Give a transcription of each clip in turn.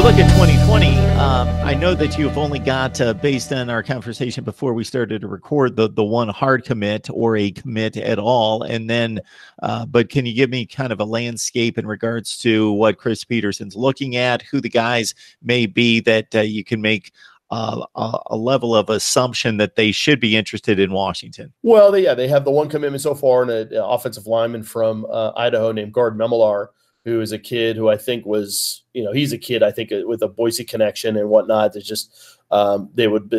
look at 2020, I know that you've only got, based on our conversation before we started to record, the one hard commit or a commit at all. And then, but can you give me kind of a landscape in regards to what Chris Peterson's looking at, who the guys may be that you can make a level of assumption that they should be interested in Washington? Well, they have the one commitment so far, and an offensive lineman from Idaho named Gard Memelar, who is a kid who I think was, he's a kid, I think, with a Boise connection and whatnot. There's just, they would,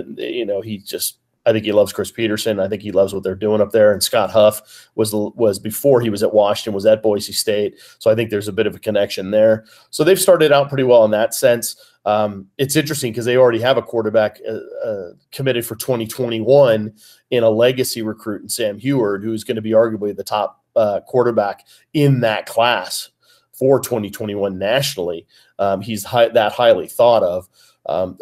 I think he loves Chris Peterson. I think he loves what they're doing up there. And Scott Huff was before he was at Washington, was at Boise State. So I think there's a bit of a connection there. So they've started out pretty well in that sense. It's interesting because they already have a quarterback committed for 2021 in a legacy recruit in Sam Heward, who's going to be arguably the top quarterback in that class for 2021 nationally. He's that highly thought of.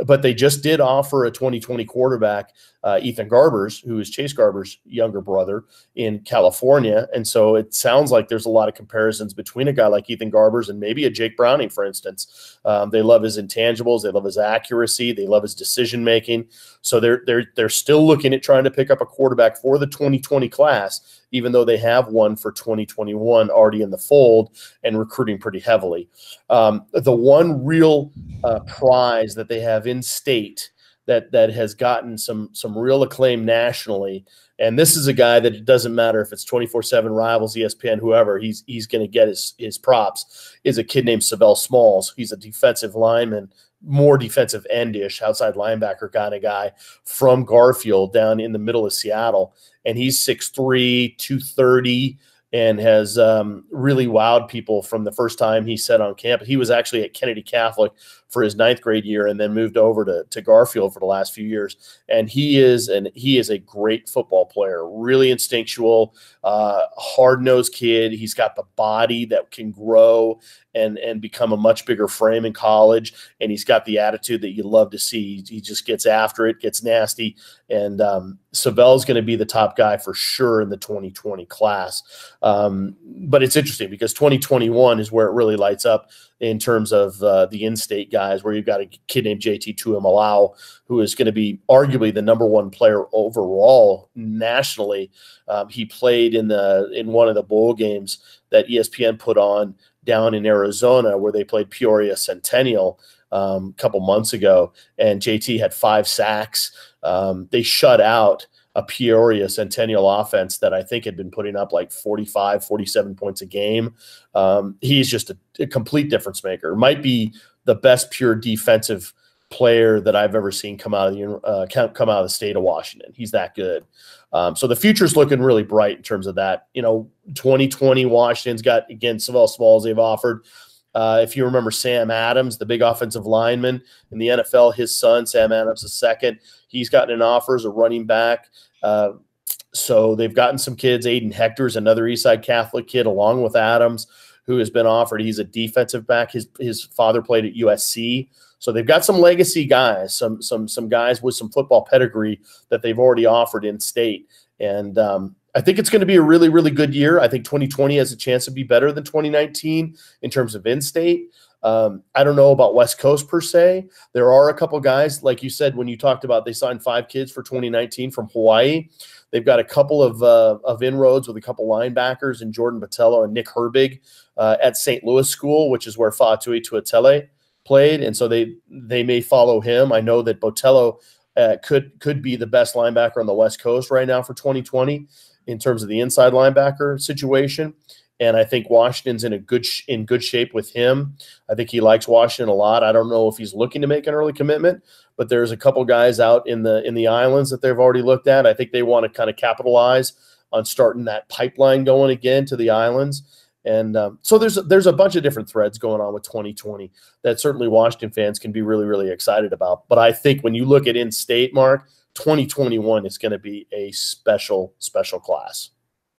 But they just did offer a 2020 quarterback, Ethan Garbers, who is Chase Garbers' younger brother in California. And so it sounds like there's a lot of comparisons between a guy like Ethan Garbers and maybe a Jake Browning, for instance. They love his intangibles. They love his accuracy. They love his decision-making. So they're still looking at trying to pick up a quarterback for the 2020 class, even though they have one for 2021 already in the fold and recruiting pretty heavily. The one real prize that they have in state that has gotten some real acclaim nationally, and this is a guy that it doesn't matter if it's 24/7 Rivals, ESPN, whoever, he's going to get his props, is a kid named Savell Smalls. He's a defensive lineman, more defensive end-ish, outside linebacker kind of guy from Garfield down in the middle of Seattle. And he's 6'3", 230, and has really wowed people from the first time he set on campus. He was actually at Kennedy Catholic for his 9th grade year and then moved over to Garfield for the last few years. And he is a great football player, really instinctual, hard-nosed kid. He's got the body that can grow and become a much bigger frame in college. And he's got the attitude that you love to see. He just gets after it, gets nasty. And Savell's going to be the top guy for sure in the 2020 class. But it's interesting because 2021 is where it really lights up in terms of the in-state guys, where you've got a kid named JT Tuimalau, who is going to be arguably the #1 player overall nationally. He played in one of the bowl games that ESPN put on down in Arizona, where they played Peoria Centennial a couple months ago, and JT had 5 sacks. They shut out a Peoria Centennial offense that I think had been putting up like 45, 47 points a game. He's just a complete difference maker. Might be the best pure defensive player that I've ever seen come out of the state of Washington. He's that good. So the future's looking really bright in terms of that. 2020 Washington's got, again, Savell Smalls they've offered. If you remember Sam Adams, the big offensive lineman in the NFL, his son, Sam Adams II, he's gotten an offer as a running back. So they've gotten some kids. Aiden Hector's another Eastside Catholic kid, along with Adams, who has been offered. He's a defensive back. His father played at USC. So they've got some legacy guys, some guys with some football pedigree that they've already offered in state. And I think it's going to be a really, really good year. I think 2020 has a chance to be better than 2019 in terms of in-state. I don't know about West Coast per se. There are a couple guys, like you said, when you talked about they signed 5 kids for 2019 from Hawaii. They've got a couple of inroads with a couple linebackers in Jordan Botello and Nick Herbig at St. Louis School, which is where Fa'atui Tuatele played. And so they may follow him. I know that Botello could be the best linebacker on the West Coast right now for 2020 in terms of the inside linebacker situation. And I think Washington's in good shape with him. I think he likes Washington a lot. I don't know if he's looking to make an early commitment, but there's a couple guys out in the islands that they've already looked at. I think they want to kind of capitalize on starting that pipeline going again to the islands. And so there's a bunch of different threads going on with 2020 that certainly Washington fans can be really, really excited about. But I think when you look at in-state, Mark, 2021 is going to be a special, special class.